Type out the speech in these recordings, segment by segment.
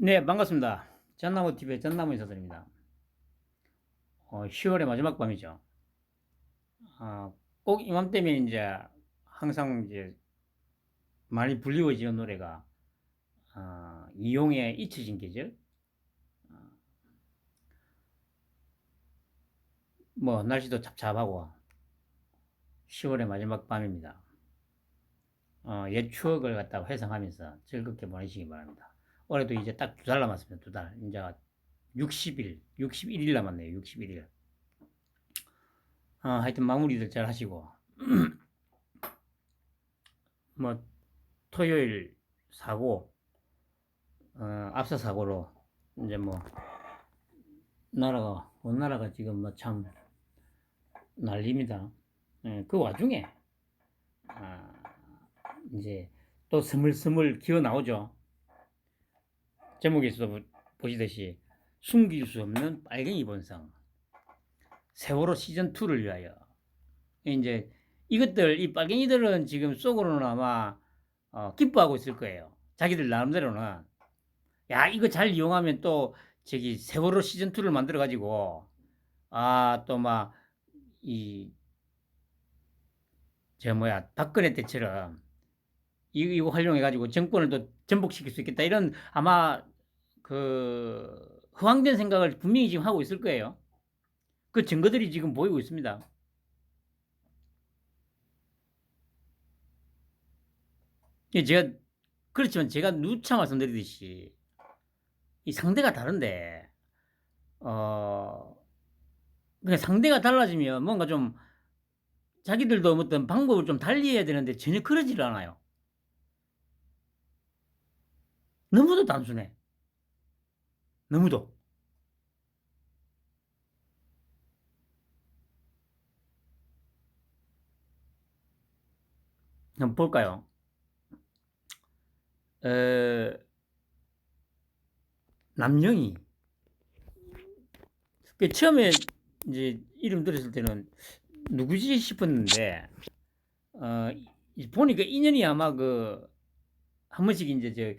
네, 반갑습니다. 전나무TV의 전나무 인사드립니다. 10월의 마지막 밤이죠. 꼭 이맘때면 이제 항상 이제 많이 불리워지는 노래가 이용의 잊혀진 계절. 뭐 날씨도 찹찹하고 10월의 마지막 밤입니다. 옛 추억을 갖다가 회상하면서 즐겁게 보내시기 바랍니다. 올해도 이제 딱 2달 남았습니다. 2달. 이제 60일, 61일 남았네요. 61일. 하여튼 마무리들 잘 하시고 뭐 토요일 사고 앞서 사고로 이제 뭐 나라가 온 나라가 지금 뭐 참 난립니다. 그 와중에 아, 이제 또 스물스물 기어 나오죠. 제목에서도 보시듯이 숨길 수 없는 빨갱이 본성 세월호 시즌 2를 위하여. 이제 이것들 이 빨갱이들은 지금 속으로는 아마 기뻐하고 있을 거예요. 자기들 나름대로는 야 이거 잘 이용하면 또 저기 세월호 시즌 2를 만들어 가지고 또 막 이 저 뭐야 박근혜 때처럼 이거 활용해 가지고 정권을 또 전복시킬 수 있겠다 이런 아마 그 허황된 생각을 분명히 지금 하고 있을 거예요. 그 증거들이 지금 보이고 있습니다. 제가 그렇지만 제가 누차 말씀드리듯이 이 상대가 다른데 어 그냥 상대가 달라지면 뭔가 좀 자기들도 어떤 방법을 좀 달리 해야 되는데 전혀 그러질 않아요. 너무도 단순해. 너무도. 한번 볼까요? 어, 남영이. 처음에 이제 이름 들었을 때는 누구지 싶었는데, 어, 보니까 인연이 아마 한 번씩 이제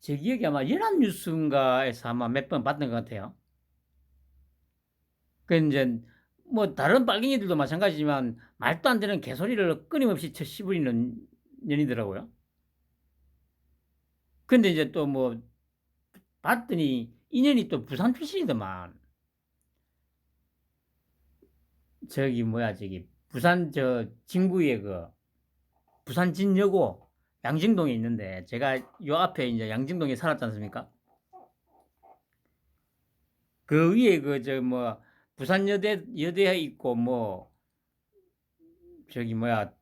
제 기억에 아마 연합뉴스인가에서 아마 몇 번 봤던 것 같아요. 그 이제 뭐 다른 빨갱이들도 마찬가지지만 말도 안 되는 개소리를 끊임없이 씹으리는 년이더라고요. 근데 이제 또 뭐 봤더니 인연이 또 부산 출신이더만. 저기 뭐야 저기 부산 저 진구에 부산 진여고 양정동에 있는데 제가 요 앞에 이제 양정동에 살았지 않습니까? 그 위에 저 뭐 부산 여대 있고 뭐 저기 뭐야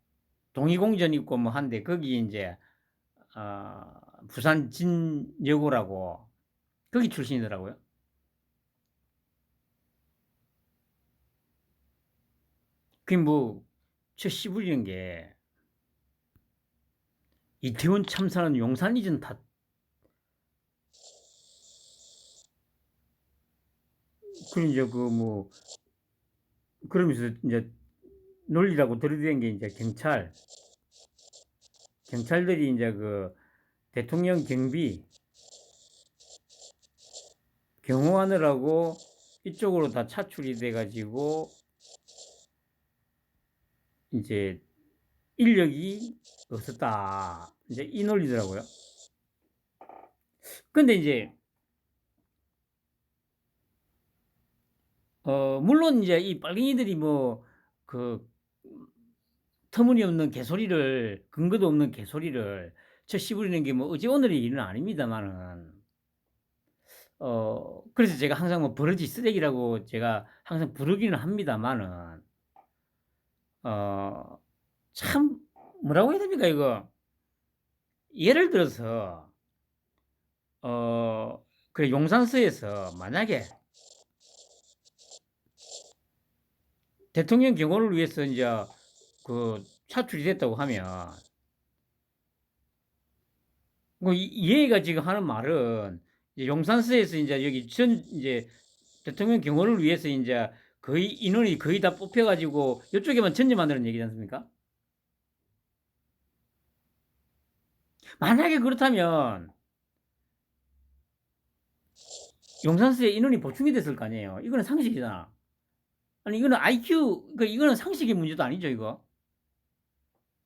동이공전 있고 뭐 한데 거기 이제 부산 진여고라고 거기 출신이더라고요. 그게 뭐저 씨부리는 게 이태원 참사는 용산 이전 다 그 이제 그러면서 이제 논리라고 들이댄 게 이제 경찰들이 이제 대통령 경비 경호하느라고 이쪽으로 다 차출이 돼가지고 이제 인력이 없었다. 이제 이 논리더라고요. 근데 이제 물론 이제 이 빨갱이들이 그 터무니없는 개소리를 근거도 없는 개소리를 저 씨부리는 게 뭐 어제 오늘의 일은 아닙니다만은 그래서 제가 항상 뭐 버러지 쓰레기라고 제가 항상 부르기는 합니다만은 어, 참 뭐라고 해야 됩니까 이거 예를 들어서 그 용산서에서 만약에 대통령 경호를 위해서 이제 차출이 됐다고 하면 얘가 지금 하는 말은 이제 용산서에서 이제 여기 이제 대통령 경호를 위해서 이제 거의 인원이 거의 다 뽑혀가지고 이쪽에만 전념한다는 얘기지 않습니까? 만약에 그렇다면 용산서에 인원이 보충이 됐을 거 아니에요. 이거는 상식이잖아. 아니 이거는 IQ, 이거는 상식의 문제도 아니죠 이거.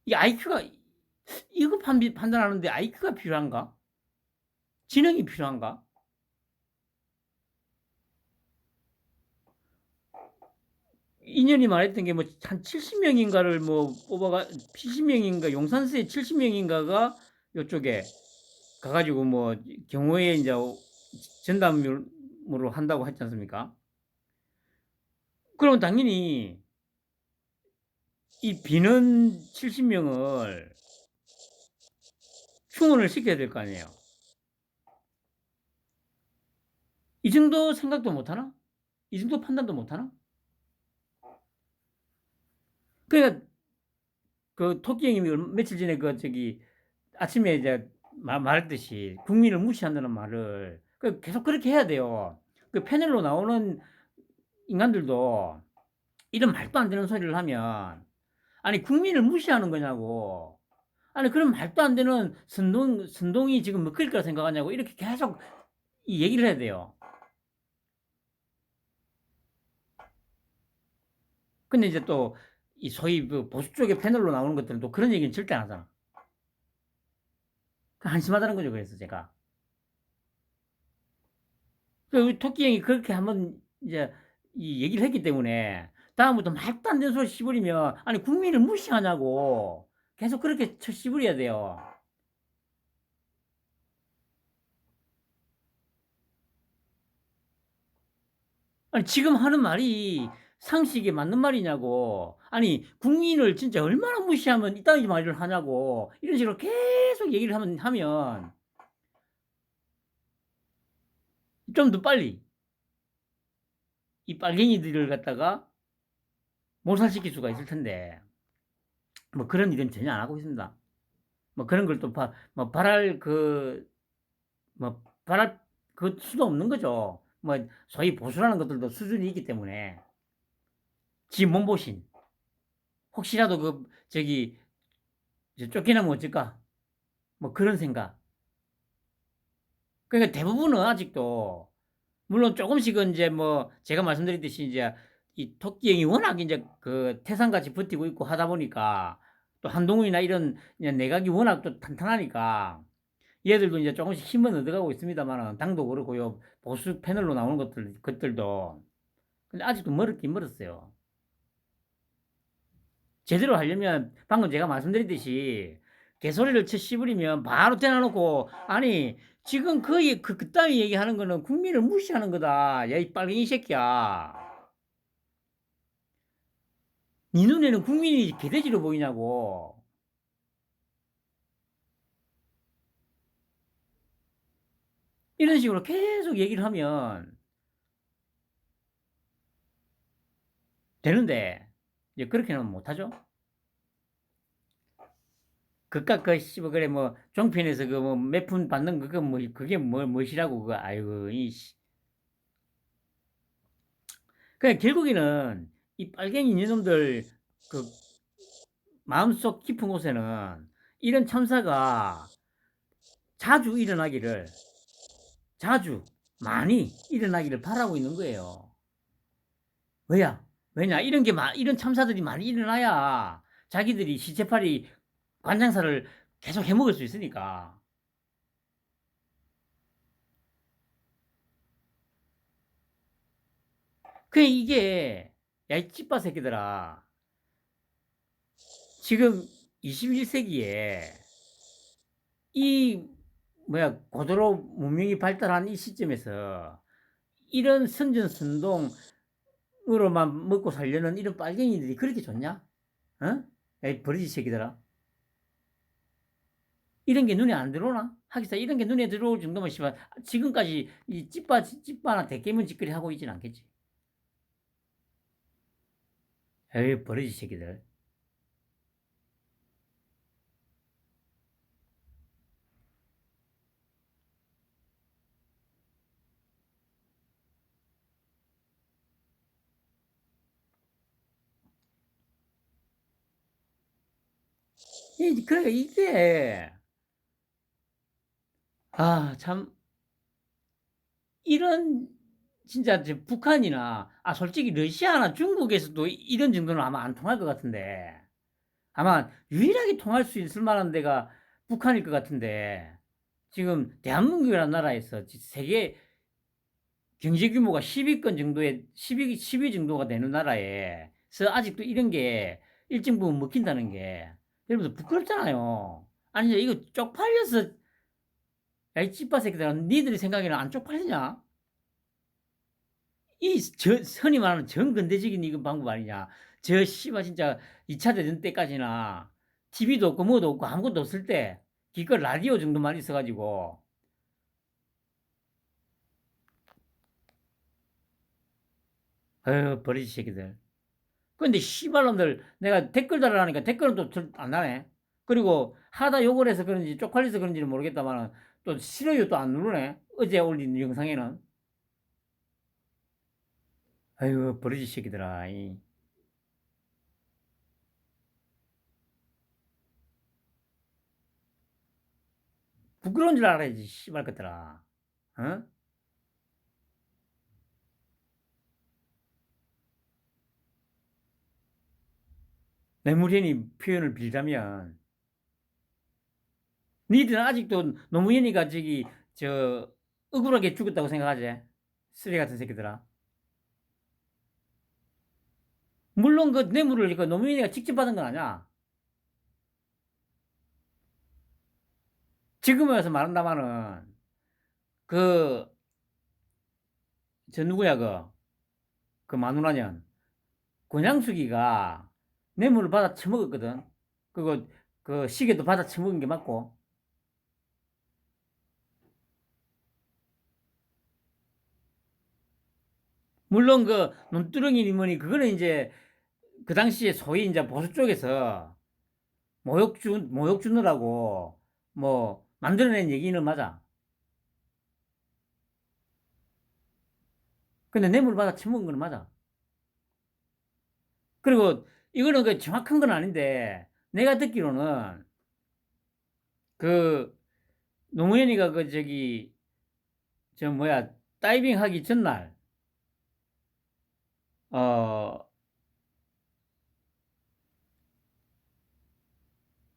이 IQ가 이거 판단하는데 IQ가 필요한가? 지능이 필요한가? 인연이 말했던 게 뭐 한 70명인가를 뭐 뽑아가 70명인가 용산서에 70명인가가 요쪽에 가가지고 뭐 경호에 이제 전담으로 한다고 했지 않습니까? 그러면 당연히 이 비는 70명을 충원을 시켜야 될 거 아니에요. 이 정도 생각도 못 하나? 이 정도 판단도 못 하나? 그러니까 그 토끼 형님이 며칠 전에 그 저기 아침에 이제 말했듯이 국민을 무시한다는 말을 계속 그렇게 해야 돼요. 그 패널로 나오는 인간들도 이런 말도 안 되는 소리를 하면 아니 국민을 무시하는 거냐고. 아니 그럼 말도 안 되는 선동이 지금 먹힐 거라 생각하냐고 이렇게 계속 이 얘기를 해야 돼요. 근데 이제 또 이 소위 그 보수 쪽의 패널로 나오는 것들은 또 그런 얘기는 절대 안 하잖아. 한심하다는 거죠. 그래서 제가 우리 토끼 형이 그렇게 한번 이제 이 얘기를 했기 때문에 다음부터 말도 안 되는 소리 씹으리면 아니 국민을 무시하냐고 계속 그렇게 씹으려야 돼요. 아니 지금 하는 말이 상식에 맞는 말이냐고. 아니 국민을 진짜 얼마나 무시하면 이따위 말을 하냐고. 이런 식으로 계속 얘기를 하면 좀 더 빨리 이 빨갱이들을 갖다가 몰살시킬 수가 있을 텐데 뭐 그런 일은 전혀 안 하고 있습니다. 뭐 그런 걸 또 뭐 바랄 그 수도 없는 거죠. 뭐 소위 보수라는 것들도 수준이 있기 때문에 지 몸보신 혹시라도 그 저기 쫓겨나면 어쩔까 뭐 그런 생각. 그러니까 대부분은 아직도 물론 조금씩은 이제 뭐 제가 말씀드렸듯이 이제 이 토끼형이 워낙 이제 그 태산같이 버티고 있고 하다 보니까 또 한동훈이나 이런 내각이 워낙 또 탄탄하니까 얘들도 이제 조금씩 힘은 얻어가고 있습니다만은 당도 그렇고요 보수 패널로 나오는 것들도 근데 아직도 멀었긴 멀었어요. 제대로 하려면 방금 제가 말씀드렸듯이 개소리를 쳐 씹으리면 바로 대놔놓고 아니 지금 그따위 얘기하는 거는 국민을 무시하는 거다. 야 이 빨갱이 새끼야. 네 눈에는 국민이 개돼지로 보이냐고. 이런 식으로 계속 얘기를 하면 되는데 이제 그렇게는 못하죠. 그깟 그 씨발 그래 뭐 종편에서 그 뭐 몇 푼 받는 그거 뭐 그게 뭐 무엇이라고 그거 아이고 이씨. 그냥 결국에는 이 빨갱이 이놈들 그 마음속 깊은 곳에는 이런 참사가 자주 일어나기를 자주 많이 일어나기를 바라고 있는 거예요. 왜야? 왜냐? 이런 참사들이 많이 일어나야 자기들이 시체팔이 관장사를 계속 해먹을 수 있으니까. 그 이게 야 이 찌빠 새끼들아 지금 21세기에 이 뭐야 고도로 문명이 발달한 이 시점에서 이런 선전선동으로만 먹고 살려는 이런 빨갱이들이 그렇게 좋냐? 어? 야, 이 버러지 새끼들아. 이런 게 눈에 안 들어오나? 하기사 이런 게 눈에 들어올 정도면 씨발 지금까지 이 찌빠나 대깨문 짓거리 하고 있진 않겠지. 에이 버러지 새끼들. 그러니까 이게 참 이런 진짜 북한이나 솔직히 러시아나 중국에서도 이런 정도는 아마 안 통할 것 같은데 아마 유일하게 통할 수 있을 만한 데가 북한일 것 같은데 지금 대한민국이라는 나라에서 세계 경제 규모가 10위권 정도의 10위 정도가 되는 나라에서 아직도 이런 게 일정 부분 먹힌다는 게 여러분들 부끄럽잖아요. 아니 이거 쪽팔려서 야이 찌빠 새끼들아 니들이 생각에는 안 쪽팔리냐? 흔히 말하는 정근대적인 이거 방법 아니냐? 저 씨발 진짜 2차 대전 때까지나 TV도 없고 뭐도 없고 아무것도 없을 때 기껏 라디오 정도만 있어가지고 버리지 새끼들. 근데 씨발놈들 내가 댓글 달아라니까 댓글은 또 안 나네. 그리고 하다 욕을 해서 그런지 쪽팔려서 그런지는 모르겠다만 또 싫어요 또 안 누르네. 어제 올린 영상에는. 아유 버리지 새끼들아. 부끄러운 줄 알아야지 씨발 것들아. 어? 뇌물현이 표현을 빌자면 니들은 아직도 노무현이가 저 억울하게 죽었다고 생각하지? 쓰레기 같은 새끼들아. 물론 그 뇌물을 그 노무현이가 직접 받은 건 아니야. 지금에 와서 말한다마는 그 저 누구야 그 마누라년 권양숙이가 뇌물을 받아 처먹었거든. 그거 그 시계도 받아 처먹은 게 맞고. 물론 그 논두렁이 뭐니 그거는 이제 그 당시에 소위 이제 보수 쪽에서 모욕 주느라고 뭐 만들어낸 얘기는 맞아. 근데 뇌물 받아 처먹은 건 맞아. 그리고 이거는 그 정확한 건 아닌데 내가 듣기로는 그 노무현이가 그 저 뭐야 다이빙 하기 전날 어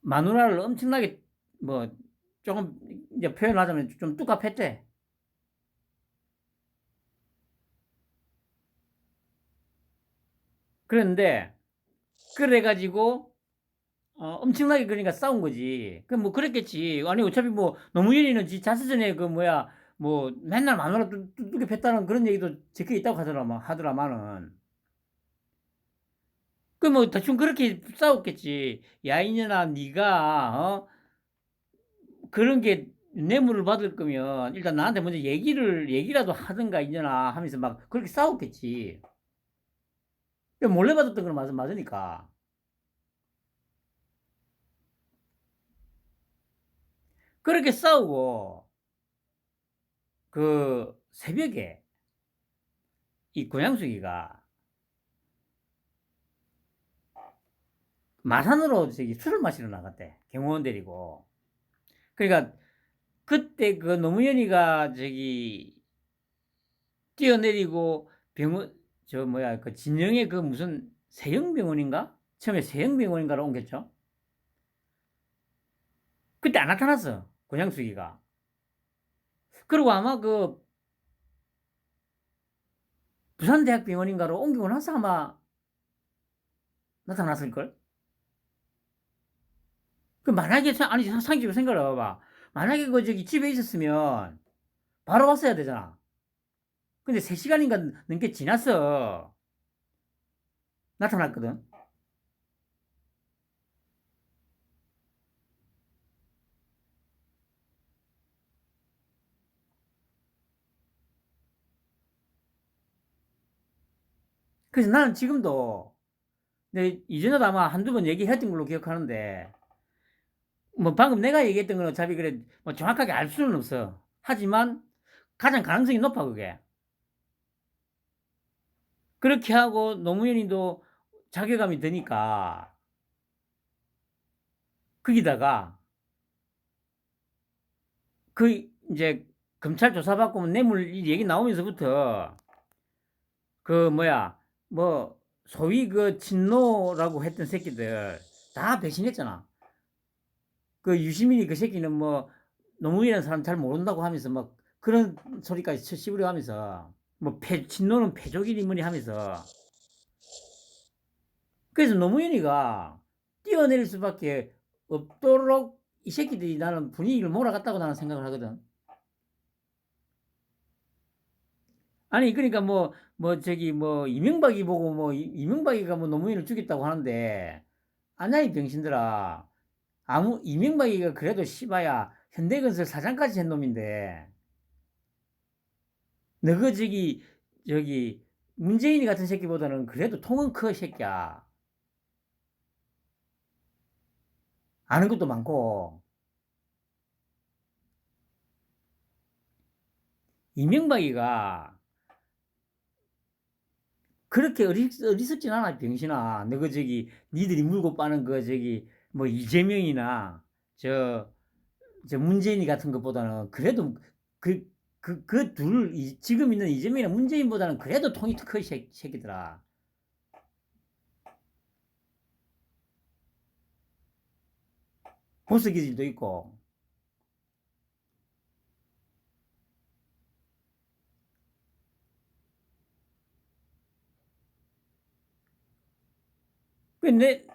마누라를 엄청나게 뭐 조금 이제 표현하자면 좀 뚝갑했대. 그런데 그래가지고 엄청나게 그러니까 싸운 거지. 그 뭐 그랬겠지. 아니 어차피 뭐 노무현이는 지 자서전에 그 뭐야 뭐 맨날 마누라 두둑이 팼다는 그런 얘기도 적혀 있다고 하더라마는. 그 뭐 대충 그렇게 싸웠겠지. 야 이년아 네가 그런 게 뇌물을 받을 거면 일단 나한테 먼저 얘기라도 하든가 이년아 하면서 막 그렇게 싸웠겠지. 몰래 받았던 건 맞으니까. 그렇게 싸우고 그 새벽에 이 고양숙이가 마산으로 술을 마시러 나갔대. 경호원 데리고. 그러니까 그때 그 노무현이가 뛰어내리고 병원 저 뭐야 그 진영의 그 무슨 세영병원인가? 처음에 세영병원인가로 옮겼죠. 그때 안 나타났어. 고양숙이가. 그리고 아마 그 부산대학병원인가로 옮기고 나서 아마 나타났을걸? 그 만약에 아니 상식적으로 생각을 해봐봐. 만약에 그 집에 있었으면 바로 왔어야 되잖아. 근데 3시간인가 넘게 지났어. 나타났거든. 그래서 나는 지금도 이전에도 아마 한두 번 얘기했던 걸로 기억하는데 뭐 방금 내가 얘기했던 건 어차피 그래 뭐 정확하게 알 수는 없어. 하지만 가장 가능성이 높아 그게. 그렇게 하고 노무현이도 자괴감이 드니까 거기다가 그 이제 검찰 조사받고 뭐 뇌물 이 얘기 나오면서부터 그 뭐야 뭐 소위 그 친노라고 했던 새끼들 다 배신했잖아. 그 유시민이 그 새끼는 뭐 노무현이라는 사람 잘 모른다고 하면서 막 그런 소리까지 씹으려 하면서 뭐 친노는 패족이니 뭐니 하면서 그래서 노무현이가 뛰어내릴 수밖에 없도록 이 새끼들이 나는 분위기를 몰아갔다고 나는 생각을 하거든. 아니 그러니까 뭐 저기 뭐 이명박이 보고 뭐 이명박이가 뭐 노무현을 죽였다고 하는데 아냐 이 병신들아. 아무 이명박이가 그래도 씨바야 현대건설 사장까지 한 놈인데 너그 저기 문재인이 같은 새끼보다는 그래도 통은 커 새끼야. 아는 것도 많고. 이명박이가 그렇게 어리석진 않아 병신아. 너그 저기 니들이 물고 빠는 그 저기 뭐 이재명이나 저 문재인이 같은 것보다는 그래도 지금 있는 이재명이나 문재인보다는 그래도 통이 커 새끼들아. 보수 기질도 있고. 근데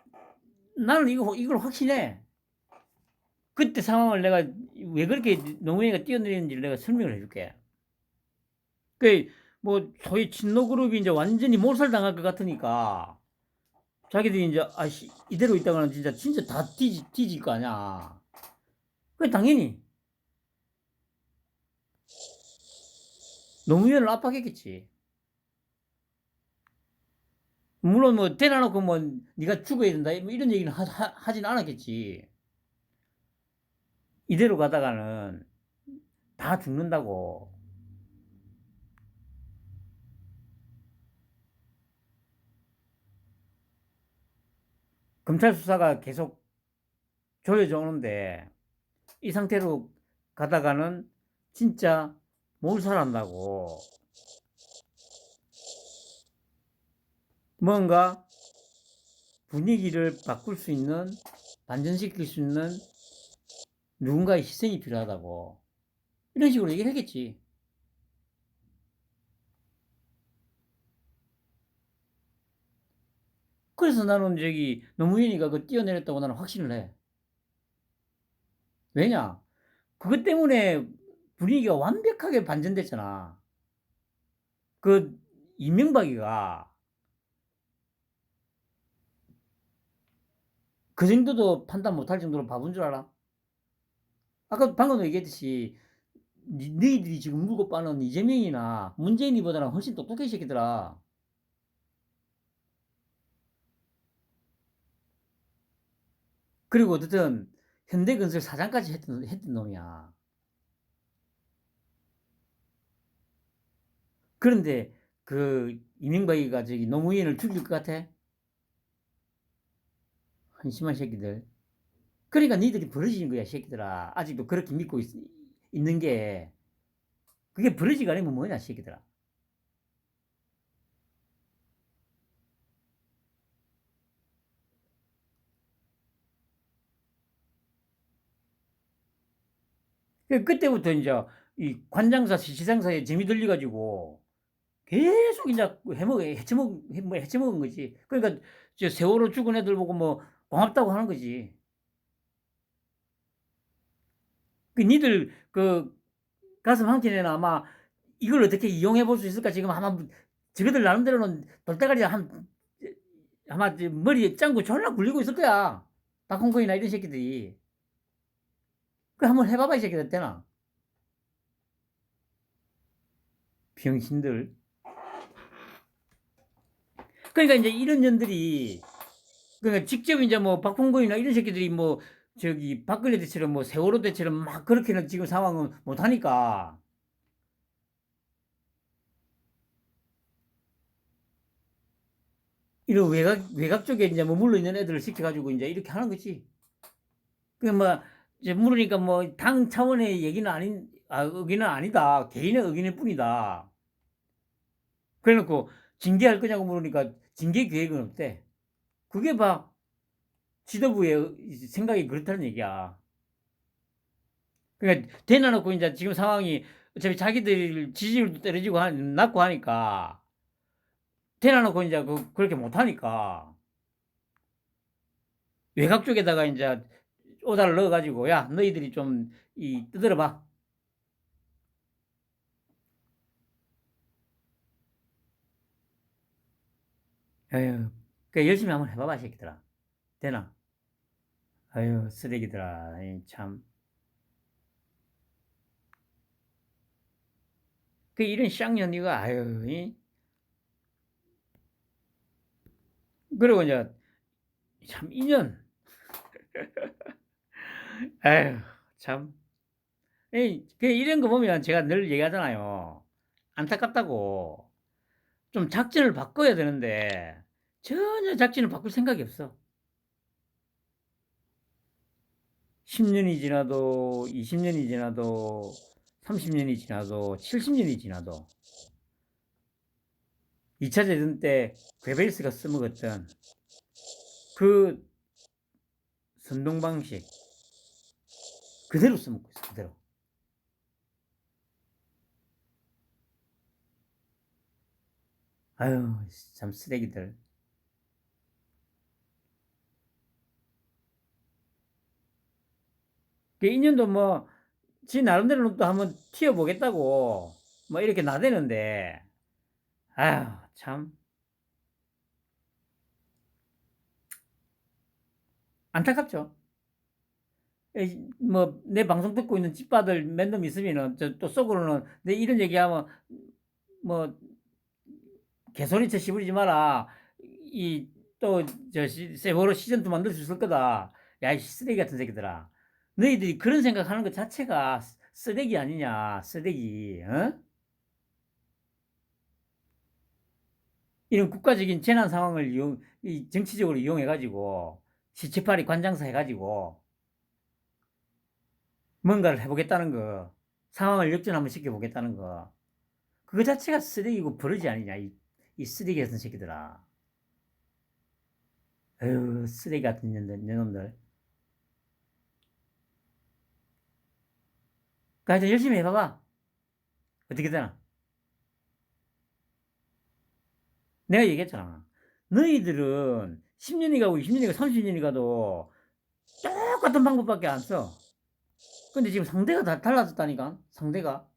나는 이걸 확신해. 그때 상황을 내가 왜 그렇게 노무현이가 뛰어내리는지 내가 설명을 해줄게. 그 뭐 소위 친노 그룹이 이제 완전히 몰살당할 것 같으니까 자기들이 이제 아씨 이대로 있다가는 진짜 다 뒤질 거 아니야. 그 당연히 노무현을 압박했겠지. 물론 뭐 대놔놓고 뭐 네가 죽어야 된다 뭐 이런 얘기는 하진 않았겠지. 이대로 가다가는 다 죽는다고. 검찰 수사가 계속 조여져 오는데 이 상태로 가다가는 진짜 몰살한다고. 뭔가 분위기를 바꿀 수 있는, 반전시킬 수 있는 누군가의 희생이 필요하다고. 이런 식으로 얘기를 했겠지. 그래서 나는 저기 노무현이가 그 뛰어내렸다고 나는 확신을 해. 왜냐? 그것 때문에 분위기가 완벽하게 반전됐잖아. 그 이명박이가 그 정도도 판단 못할 정도로 바본 줄 알아? 아까 방금 얘기했듯이 너희들이 지금 물고 빠는 이재명이나 문재인이보다는 훨씬 똑똑해 새끼들아. 그리고 어쨌든 현대건설 사장까지 했던 놈이야. 그런데 그 이명박이가 저기 노무현을 죽일 것 같아? 한심한 새끼들. 그러니까 니들이 버러지는 거야 새끼들아. 아직도 그렇게 믿고 있는 게 그게 버러지가 아니면 뭐냐 새끼들아. 그때부터 이제 이 관장사 시장사에 재미 들려가지고 계속 이제 해쳐먹은 거지. 그러니까 저 세월호 죽은 애들 보고 뭐 고맙다고 하는 거지. 그 니들 그 가슴 한켠에는 아마 이걸 어떻게 이용해 볼 수 있을까 지금 아마 저희들 나름대로는 돌대가리 아마 머리에 짱구 졸라 굴리고 있을 거야. 박홍근이나 이런 새끼들이. 그 한번 해봐봐 이 새끼들 되나? 병신들. 그러니까 이제 이런 년들이 그러니까 직접 이제 뭐 박홍근이나 이런 새끼들이 뭐 저기 박근혜 때처럼 뭐 세월호 때처럼 막 그렇게는 지금 상황은 못 하니까 이런 외곽 쪽에 이제 뭐 물러 있는 애들을 시켜가지고 이제 이렇게 하는 거지. 그 뭐 이제 물으니까 뭐 당 차원의 얘기는 의기는 아니다. 개인의 의견일 뿐이다. 그래 놓고 징계할 거냐고 물으니까 징계 계획은 없대. 그게 지도부의 생각이 그렇다는 얘기야. 그러니까 대놔놓고 이제 지금 상황이 어차피 자기들 지지율도 떨어지고 낮고 하니까 대놔놓고 이제 그렇게 못하니까 외곽 쪽에다가 이제 오다를 넣어가지고 야 너희들이 좀 떠들어봐. 에휴, 그 열심히 한번 해봐봐 새끼들아. 되나? 아유 쓰레기들아. 참. 그 이런 쌍년이가 아유. 그리고 이제 참 인연. 아유 참. 이런 거 보면 제가 늘 얘기하잖아요. 안타깝다고. 좀 작전을 바꿔야 되는데 전혀 작전을 바꿀 생각이 없어. 10년이 지나도 20년이 지나도 30년이 지나도 70년이 지나도 2차 대전 때 괴벨스가 써먹었던 그 선동 방식 그대로 써먹고 있어. 그대로. 아유 참 쓰레기들. 그 인연도 지 나름대로는 또 한번 튀어보겠다고 이렇게 나대는데 아유 참 안타깝죠. 내 방송 듣고 있는 집바들 몇 놈 있으면은 또 속으로는 내 이런 얘기하면 뭐 개소리쳐 씹으리지 마라. 이 또 저 세월호 시즌2 만들 수 있을 거다. 야 이 쓰레기 같은 새끼들아. 너희들이 그런 생각하는 것 자체가 쓰레기 아니냐. 쓰레기. 어? 이런 국가적인 재난 상황을 정치적으로 이용해가지고 시체팔이 관장사 해가지고 뭔가를 해보겠다는 거, 상황을 역전 한번 시켜보겠다는 거, 그거 자체가 쓰레기고 버러지 아니냐, 이 쓰레기 같은 새끼들아. 에휴, 쓰레기 같은 년놈들. 그러니까 열심히 해봐봐. 어떻게 되나? 내가 얘기했잖아. 너희들은 10년이 가고 20년이 가고 30년이 가도 똑같은 방법밖에 안 써. 근데 지금 상대가 다 달라졌다니까? 상대가.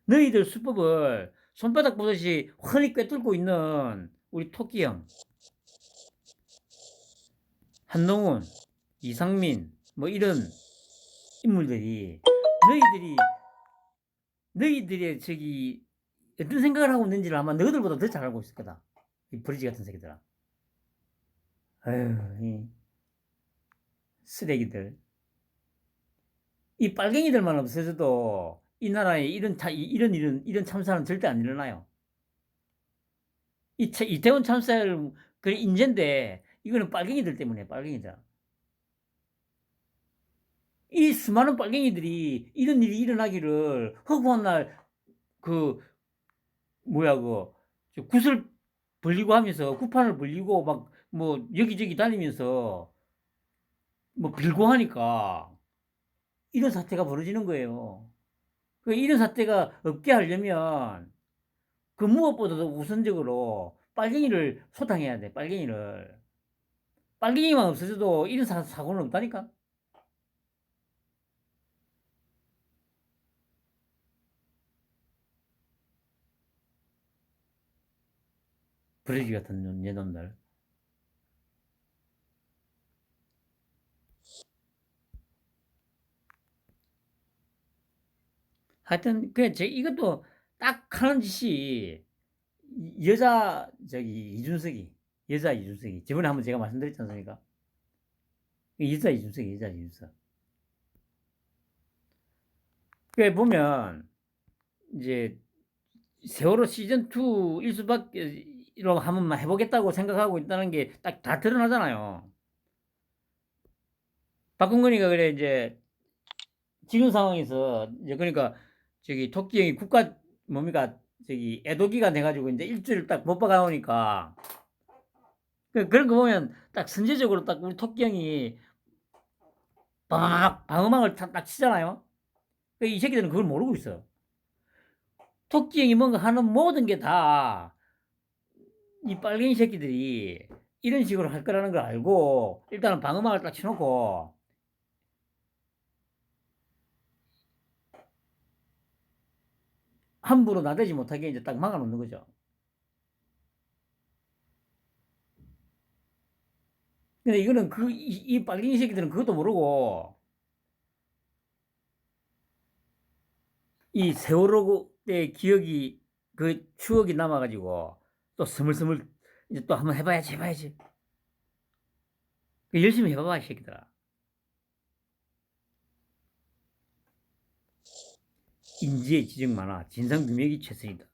너희들 수법을 손바닥 보듯이 훤히 꿰뚫고 있는 우리 토끼 형, 한동훈, 이상민, 이런 인물들이 너희들의 어떤 생각을 하고 있는지를 아마 너희들보다 더 잘 알고 있을 거다. 이 버리지 같은 새끼들아. 아유, 이 쓰레기들. 이 빨갱이들만 없어져도 이 나라에 이런 참사는 절대 안 일어나요. 이태원 참사를 그 인재인데 이거는 빨갱이들 때문에 빨갱이들. 이 수많은 빨갱이들이 이런 일이 일어나기를 허구한 날 굿을 벌리고 하면서 구판을 벌리고 여기저기 다니면서 빌고 하니까 이런 사태가 벌어지는 거예요. 이런 사태가 없게 하려면 그 무엇보다도 우선적으로 빨갱이를 소탕해야 돼. 빨갱이만 없어져도 이런 사고는 없다니까. 브레지 같은 년놈들. 하여튼 이것도 딱 하는 짓이 여자 이준석이 저번에 한번 제가 말씀드렸지 않습니까? 여자 이준석. 보면 이제 세월호 시즌2 일 수밖에로 한번 해보겠다고 생각하고 있다는 게 딱 다 드러나잖아요. 박근근이가 그래 이제 지금 상황에서 이제 그러니까 저기 토끼 형이 국가 뭡니까 저기 애도기가 돼 가지고 인제 일주일 딱 못 박아 놓으니까 그런 거 보면 딱 선제적으로 딱 우리 토끼 형이 빠바바박 방어막을 딱 치잖아요. 이 새끼들은 그걸 모르고 있어. 토끼 형이 뭔가 하는 모든 게 다 이 빨갱이 새끼들이 이런 식으로 할 거라는 걸 알고 일단은 방어막을 딱 쳐 놓고 함부로 나대지 못하게 이제 딱 막아 놓는 거죠. 근데 이거는 이 빨갱이 새끼들은 그것도 모르고 이 세월호 때 기억이 그 추억이 남아 가지고 또 스물스물 이제 또 한번 해 봐야지, 해 봐야지. 열심히 해 봐봐 이 새끼들아. 인지의 지적 많아. 진상규명이 최선이다.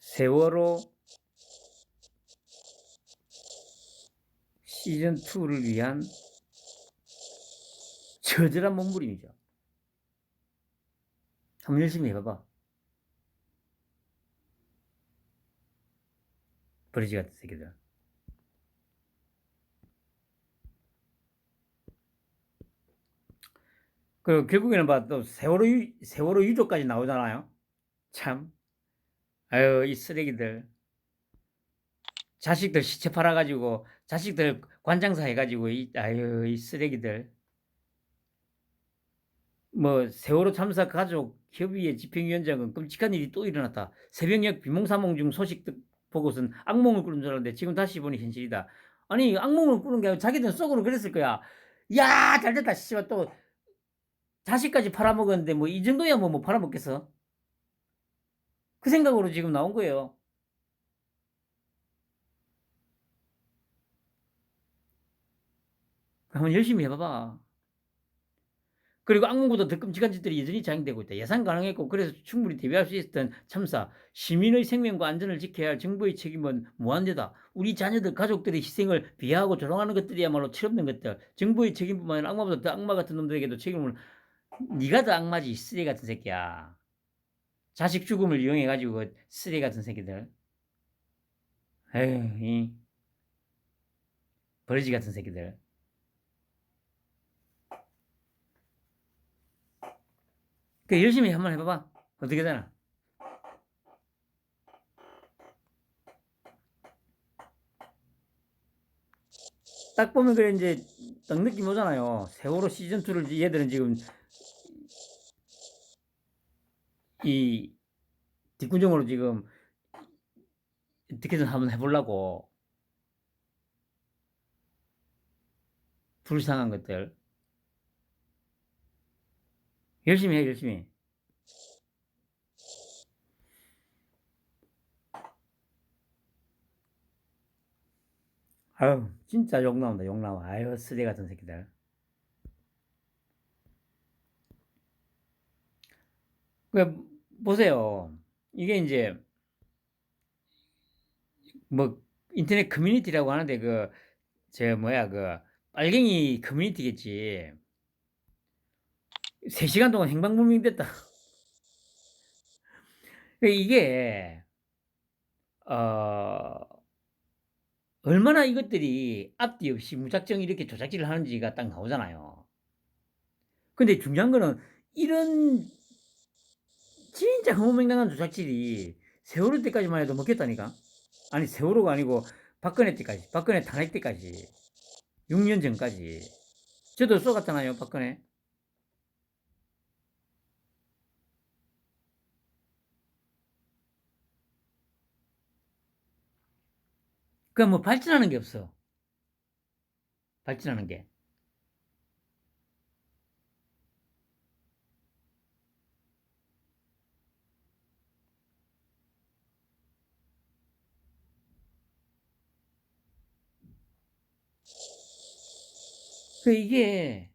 세월호 시즌 2를 위한 처절한 몸부림이죠. 한번 열심히 해 봐봐. 버러지 같은 새끼들. 그 결국에는 봐 또 세월호 유족까지 나오잖아요. 참. 아유 이 쓰레기들. 자식들 시체 팔아 가지고 자식들 관장사 해 가지고 아유 이 쓰레기들. 뭐 세월호 참사 가족 협의회 집행위원장은 끔찍한 일이 또 일어났다. 새벽녘 비몽사몽 중 소식 보고선 악몽을 꾸는 줄 알았는데 지금 다시 보니 현실이다. 아니 악몽을 꾸는 게 아니라 자기들은 속으로 그랬을 거야. 야 잘됐다 씨발 또 자식까지 팔아먹었는데 뭐 이 정도야 뭐 팔아먹겠어? 그 생각으로 지금 나온 거예요. 한번 열심히 해봐봐. 그리고 악몽보다 더 끔찍한 짓들이 여전히 자행되고 있다. 예상 가능했고 그래서 충분히 대비할 수 있었던 참사. 시민의 생명과 안전을 지켜야 할 정부의 책임은 무한대다. 우리 자녀들 가족들의 희생을 비하하고 조롱하는 것들이야말로 철없는 것들. 정부의 책임뿐만 아니라 악마보다 더 악마 같은 놈들에게도 책임을 네가 더 악마지 이 쓰레기 같은 새끼야. 자식 죽음을 이용해 가지고 쓰레기 같은 새끼들. 에휴 이 버러지 같은 새끼들. 그 열심히 한번 해봐봐. 어떻게 되나? 딱 보면 그래 이제 딱 느낌 오잖아요. 세월호 시즌 2를 얘들은 지금 이 뒷구정으로 지금 어떻게든 한번 해보려고 불쌍한 것들 열심히 해 열심히. 아유 진짜 욕 나온다 욕 나와. 아유 쓰레기 같은 새끼들. 그 보세요. 이게 이제 뭐 인터넷 커뮤니티라고 하는데 그 저 뭐야 그 빨갱이 커뮤니티겠지. 3시간 동안 행방불명됐다. 이게 어 얼마나 이것들이 앞뒤 없이 무작정 이렇게 조작질을 하는지가 딱 나오잖아요. 근데 중요한 거는 이런 진짜 허무맹랑한 조작질이 세월호 때까지만 해도 먹혔다니까. 아니 세월호가 아니고 박근혜 때까지, 박근혜 탄핵 때까지, 6년 전까지. 저도 쏘갔잖아요 박근혜. 그 뭐 발전하는 게 없어. 발전하는 게. 그 이게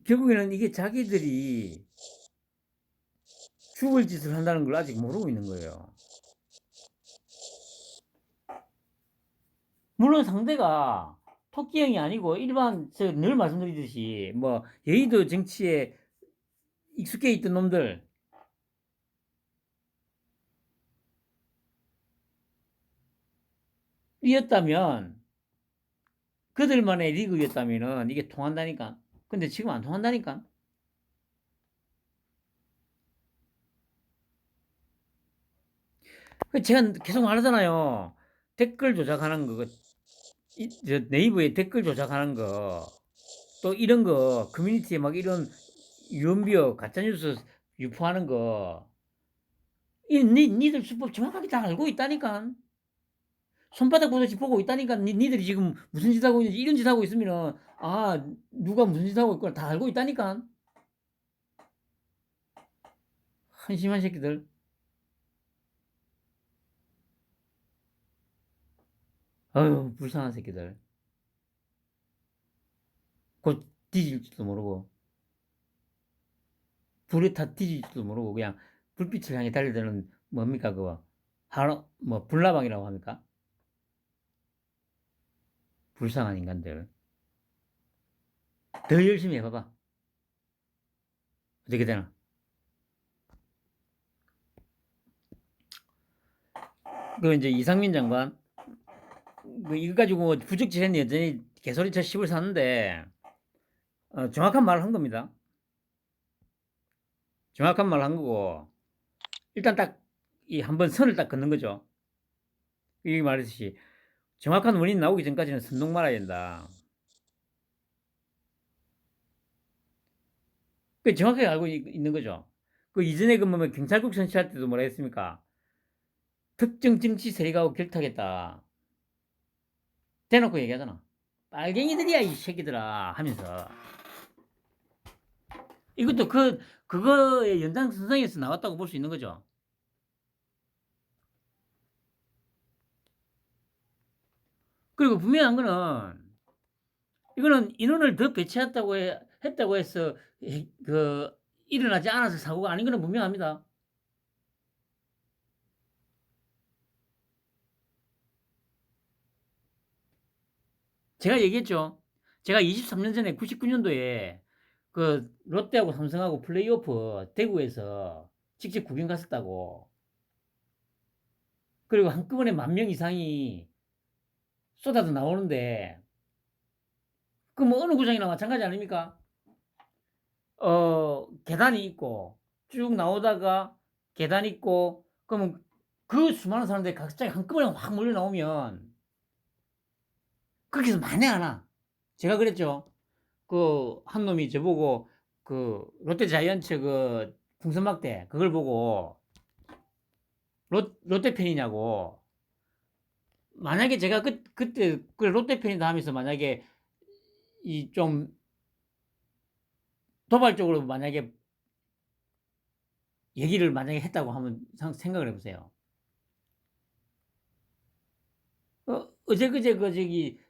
결국에는 이게 자기들이 죽을 짓을 한다는 걸 아직 모르고 있는 거예요. 물론 상대가 토끼형이 아니고 일반 늘 말씀드리듯이 뭐 여의도 정치에 익숙해 있던 놈들 이었다면 그들만의 리그였다면은 이게 통한다니까. 근데 지금 안 통한다니까. 제가 계속 말하잖아요. 댓글 조작하는 거, 네이버에 댓글 조작하는 거, 또 이런 거, 커뮤니티에 막 이런 유언비어, 가짜뉴스 유포하는 거, 니들 수법 정확하게 다 알고 있다니까. 손바닥 보듯이 보고 있다니까. 니들이 지금 무슨 짓 하고 있는지 이런 짓 하고 있으면은, 아, 누가 무슨 짓 하고 있구나 다 알고 있다니까. 한심한 새끼들. 어휴, 불쌍한 새끼들. 곧 뒤질지도 모르고, 불에 타 뒤질지도 모르고, 그냥 불빛을 향해 달려드는, 뭡니까, 그거. 불나방이라고 합니까? 불쌍한 인간들. 더 열심히 해봐봐. 어떻게 되나? 그, 이제 이상민 장관, 이거 가지고 부적질했니 여전히 개소리쳐 씹을 사는데, 정확한 말을 한 겁니다. 정확한 말을 한 거고, 일단 딱, 이 한번 선을 딱 긋는 거죠. 이 말했듯이, 정확한 원인 나오기 전까지는 선동 말아야 된다. 그 정확하게 알고 있는 거죠. 그 이전에 그 뭐 경찰국 선출할 때도 뭐라 했습니까? 특정 정치 세력하고 결탁했다. 대놓고 얘기하잖아. 빨갱이들이야 이 새끼들아 하면서 이것도 그거의 연장선상에서 나왔다고 볼 수 있는 거죠. 그리고 분명한 거는 이거는 인원을 더 했다고 해서 그 일어나지 않아서 사고가 아닌 거는 분명합니다. 제가 얘기했죠. 제가 23년 전에 99년도에 그 롯데하고 삼성하고 플레이오프 대구에서 직접 구경 갔었다고. 그리고 한꺼번에 10,000명 이상이 쏟아져 나오는데 그 뭐 어느 구장이나 마찬가지 아닙니까? 계단이 있고 쭉 나오다가 계단 있고 그러면 그 수많은 사람들이 각자 한꺼번에 확 몰려 나오면 그렇게 해서 많이 안 와. 제가 그랬죠. 그 한 놈이 저보고 그 롯데 자이언츠 그 풍선막대 그걸 보고 롯데 팬이냐고. 만약에 제가 그때 그 롯데 팬이다 하면서 만약에 이 좀 도발적으로 만약에 얘기를 만약에 했다고 하면 생각을 해보세요. 어제 그제 그 저기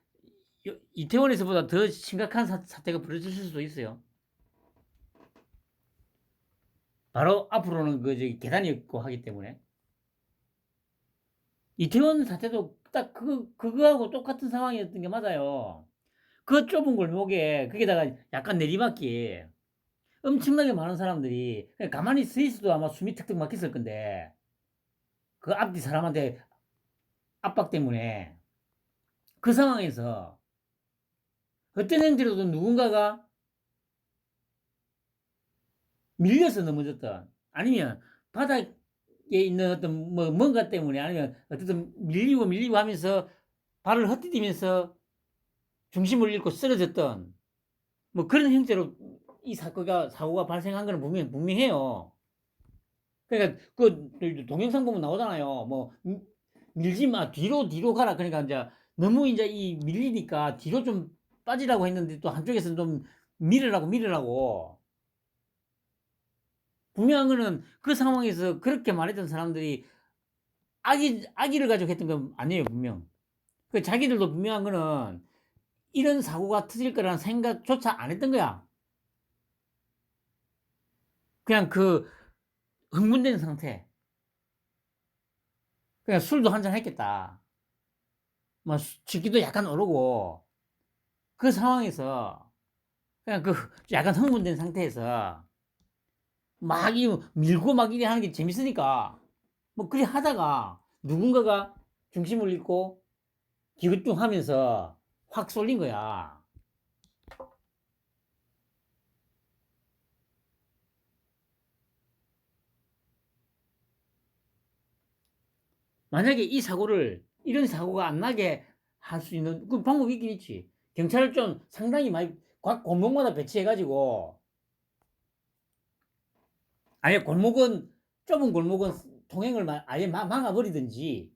이태원에서보다 더 심각한 사태가 벌어질 수도 있어요. 바로 앞으로는 그 저기 계단이 없고 하기 때문에 이태원 사태도 딱 그거하고 똑같은 상황이었던 게 맞아요. 그 좁은 골목에 거기다가 약간 내리막길 엄청나게 많은 사람들이 그냥 가만히 서 있어도 아마 숨이 턱턱 막혔을 건데 그 앞뒤 사람한테 압박 때문에 그 상황에서 어떤 행태로든 누군가가 밀려서 넘어졌던 아니면 바닥에 있는 어떤 뭐 뭔가 때문에 아니면 어쨌든 밀리고 하면서 발을 헛디디면서 중심을 잃고 쓰러졌던 뭐 그런 형태로 이 사고가 발생한 거는 분명해요. 그러니까 그 동영상 보면 나오잖아요. 뭐 밀지 마 뒤로 가라. 그러니까 이제 너무 이제 이 밀리니까 뒤로 좀 빠지라고 했는데 또 한쪽에서는 좀 밀으라고 분명한 거는 그 상황에서 그렇게 말했던 사람들이 악의를 가지고 했던 건 아니에요, 분명. 그 자기들도 분명한 거는 이런 사고가 터질 거라는 생각조차 안 했던 거야. 그냥 그 흥분된 상태. 그냥 술도 한잔 했겠다. 뭐 쥐기도 약간 오르고 그 상황에서 그냥 그 약간 흥분된 상태에서 막 이 밀고 막 이래 하는 게 재밌으니까 뭐 그리 하다가 누군가가 중심을 잃고 기우뚱하면서 확 쏠린 거야. 만약에 이 사고를 이런 사고가 안 나게 할 수 있는 그 방법이 있긴 있지. 경찰을 좀 상당히 많이 각 골목마다 배치해가지고 아예 골목은 좁은 골목은 통행을 아예 막아버리든지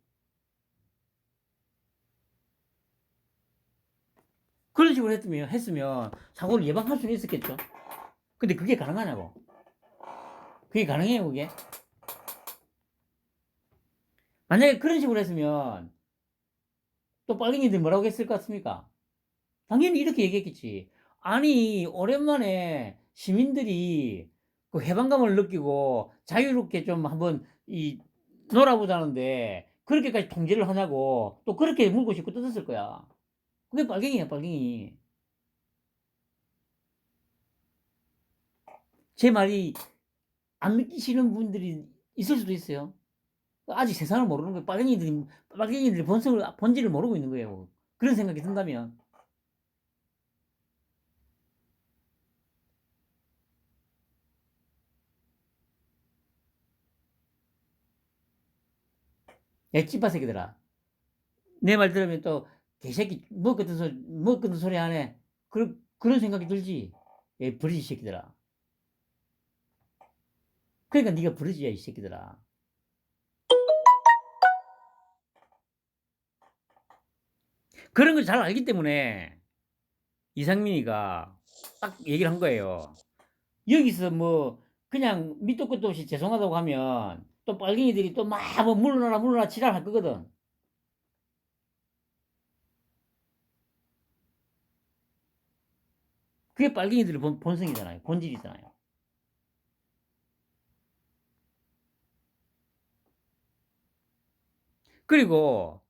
그런 식으로 했으면 사고를 예방할 수는 있었겠죠. 근데 그게 가능하냐고. 그게 가능해요, 그게? 만약에 그런 식으로 했으면 또 빨갱이들 뭐라고 했을 것 같습니까? 당연히 이렇게 얘기했겠지. 아니, 오랜만에 시민들이 그 해방감을 느끼고 자유롭게 좀 한번 놀아보자는데 그렇게까지 통제를 하냐고 또 그렇게 물고 싶고 뜯었을 거야. 그게 빨갱이야, 빨갱이. 제 말이 안 느끼시는 분들이 있을 수도 있어요. 아직 세상을 모르는 거예요. 빨갱이들이 본질을 모르고 있는 거예요. 그런 생각이 든다면. 야, 찌빠 새끼들아. 내 말 들으면 또, 개새끼, 뭐 같은 소리 하네. 그런 생각이 들지. 예, 버리지, 새끼들아. 그러니까 네가 버리지야, 이 새끼들아. 그런 걸 잘 알기 때문에 이상민이가 딱 얘기를 한 거예요. 여기서 뭐, 그냥 밑도 끝도 없이 죄송하다고 하면 또 빨갱이들이 또 막 뭐 물러나라 지랄할 거거든. 그게 빨갱이들의 본성이잖아요. 본질이잖아요. 그리고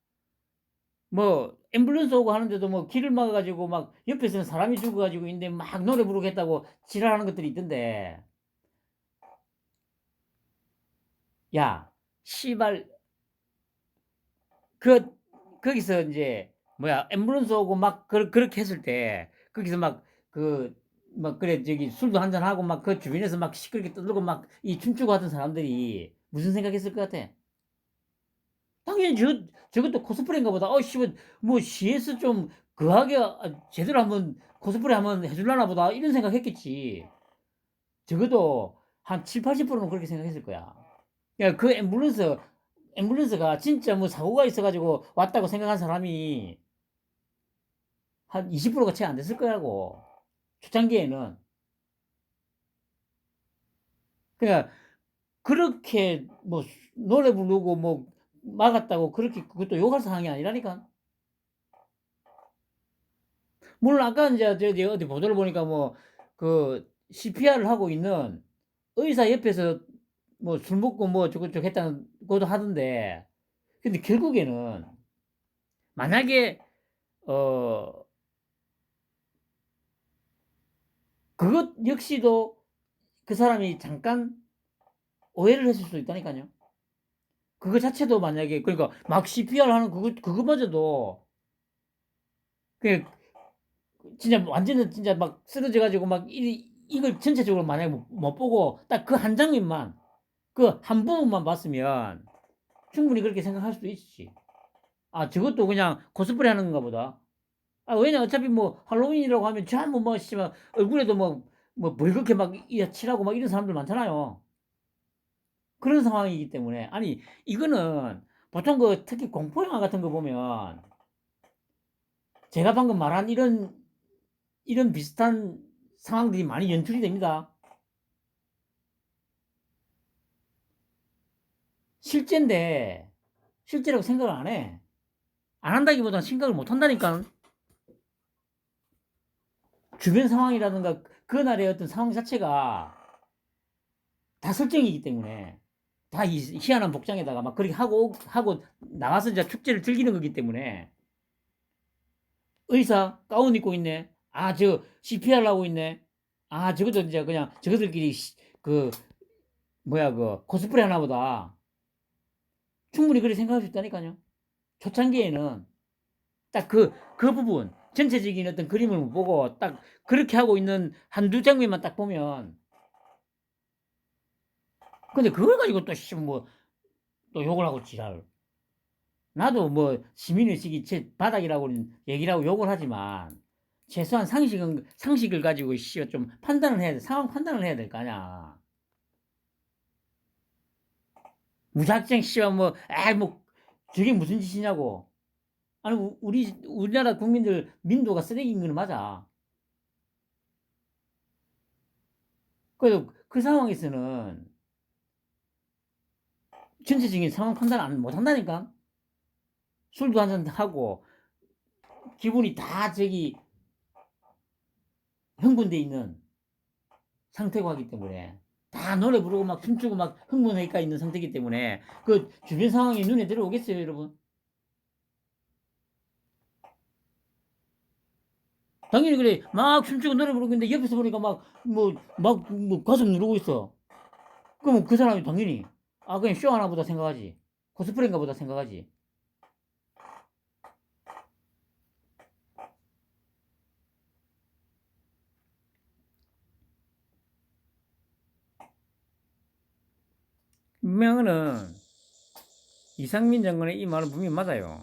뭐 앰뷸런스 오고 하는데도 뭐 길을 막아가지고 막 옆에서는 사람이 죽어가지고 있는데 막 노래 부르겠다고 지랄하는 것들이 있던데 야 씨발 그 거기서 이제 뭐야 앰뷸런스 오고 막 그렇게 했을 때 거기서 막 막 그래 저기 술도 한잔 하고 막 그 주변에서 막 시끄럽게 떠들고 막 이 춤추고 하던 사람들이 무슨 생각했을 것 같아? 당연히 저것도 코스프레인가 보다. 씨발, 뭐, 시에서 좀, 그하게, 제대로 한번, 코스프레 한번 해줄라나 보다. 이런 생각 했겠지. 적어도 한 7, 80%는 그렇게 생각했을 거야. 야, 그 앰뷸런스가 진짜 뭐 사고가 있어가지고 왔다고 생각한 사람이 한 20%가 채 안 됐을 거라고. 초창기에는. 그러니까, 그렇게 뭐, 노래 부르고 뭐, 막았다고 그렇게 그것도 욕할 상황이 아니라니까. 물론 아까 이제 저 어디 보도를 보니까 뭐 그 CPR을 하고 있는 의사 옆에서 뭐 술 먹고 뭐 저거 했다는 것도 하던데 근데 결국에는 만약에 어 그것 역시도 그 사람이 잠깐 오해를 했을 수도 있다니까요. 그거 자체도 만약에 그러니까 막 CPR 하는 그거마저도 그 진짜 완전히 진짜 막 쓰러져 가지고 막 이걸 전체적으로 만약에 못 보고 딱 그 한 장면만 그 한 부분만 봤으면 충분히 그렇게 생각할 수도 있지. 아, 저것도 그냥 코스프레 하는 건가 보다. 아, 왜냐, 어차피 뭐, 할로윈이라고 하면 전부 뭐, 씨발, 얼굴에도 뭐, 벌겋게 막, 칠하고 막 이런 사람들 많잖아요. 그런 상황이기 때문에. 아니, 이거는 보통 특히 공포영화 같은 거 보면, 제가 방금 말한 이런 비슷한 상황들이 많이 연출이 됩니다. 실제인데, 실제라고 생각을 안 해. 안 한다기보다는 생각을 못 한다니까. 주변 상황이라든가 그날의 어떤 상황 자체가 다 설정이기 때문에 다 희한한 복장에다가 막 그렇게 하고 나가서 이제 축제를 즐기는 거기 때문에 의사 가운 입고 있네. 아, 저 CPR 하고 있네. 아, 저것도 이제 그냥 저것들끼리 그 뭐야 그 코스프레 하나 보다. 충분히 그렇게 생각할 수 있다니까요. 초창기에는 딱 그 부분 전체적인 어떤 그림을 못 보고 딱 그렇게 하고 있는 한두 장면만 딱 보면, 근데 그걸 가지고 또 뭐 또 욕을 하고 지랄. 나도 뭐 시민의식이 제 바닥이라고 얘기를 하고 욕을 하지만 최소한 상식을 가지고 좀 판단을 해야 돼. 상황 판단을 해야 될 거 아니야. 무작정 씨발 뭐 저게 무슨 짓이냐고. 아니 우리나라 국민들 민도가 쓰레기인 건 맞아. 그래도 그 상황에서는 전체적인 상황 판단 못 한다니까. 술도 한잔 하고 기분이 다 흥분돼 있는 상태고 하기 때문에, 다 노래 부르고 막 춤추고 막 흥분해가 있는 상태이기 때문에 그 주변 상황이 눈에 들어오겠어요, 여러분? 당연히 그래. 막 춤추고 노래 부르고 있는데 옆에서 보니까 뭐 가슴 누르고 있어. 그러면 그 사람이 당연히 그냥 쇼 하나 보다 생각하지. 코스프레인가 보다 생각하지. 분명은 이상민 장관의 이 말은 분명히 맞아요.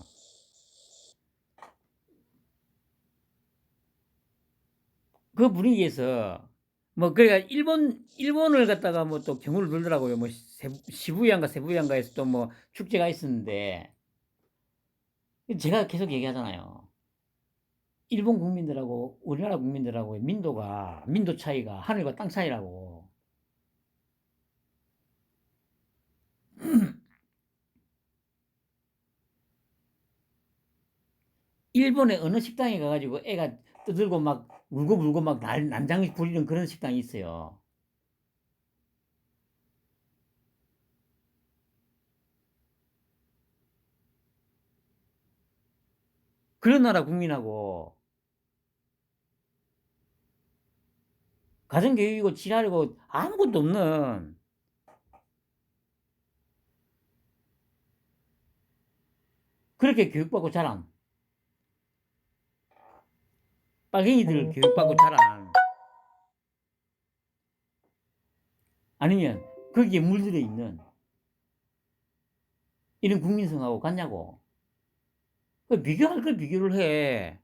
그 분위기에서 그러니까 일본을 갖다가 뭐 또 경우를 들더라고요. 뭐 세부양가에서 또 뭐 축제가 있었는데, 제가 계속 얘기하잖아요. 일본 국민들하고 우리나라 국민들하고의 민도 차이가 하늘과 땅 차이라고. 일본의 어느 식당에 가가지고 애가 떠들고 막 울고 막 난장 부리는 그런 식당이 있어요. 그런 나라 국민하고 가정교육이고 지랄이고 아무것도 없는, 그렇게 교육받고 자란 빨갱이들 교육받고 자란, 아니면 거기에 물들어 있는 이런 국민성하고 같냐고. 비교할 걸 비교를 해.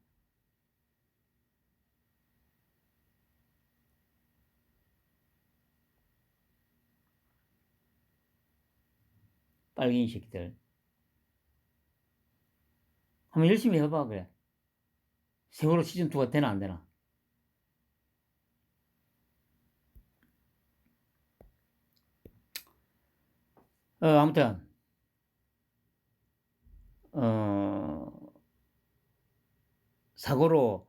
빨갱이 새끼들. 한번 열심히 해봐, 그래. 세월호 시즌2가 되나 안 되나. 아무튼 어, 사고로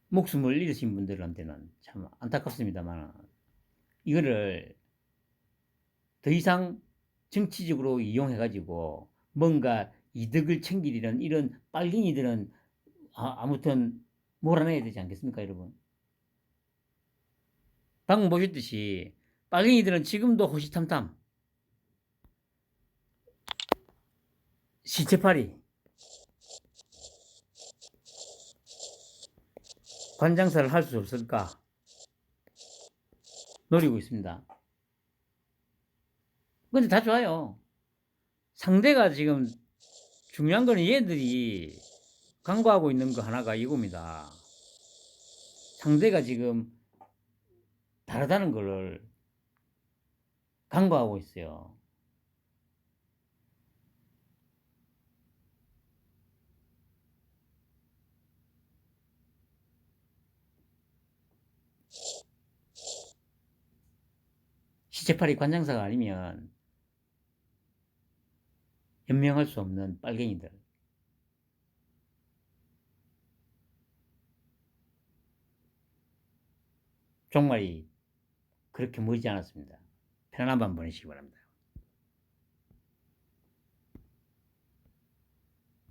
목숨을 잃으신 분들한테는 참 안타깝습니다만, 이거를 더 이상 정치적으로 이용해가지고 뭔가 이득을 챙기려는 이런 빨갱이들은 아무튼 몰아내야 되지 않겠습니까, 여러분? 방금 보셨듯이 빨갱이들은 지금도 호시탐탐 시체팔이 관장사를 할 수 없을까 노리고 있습니다. 근데 다 좋아요. 상대가 지금 중요한 거는 얘들이 강구하고 있는 거 하나가 이겁니다. 상대가 지금 다르다는 걸 강구하고 있어요. 시체팔이 관장사가 아니면 연명할 수 없는 빨갱이들. 종말이 그렇게 멀지 않았습니다. 편안한 밤 보내시기 바랍니다.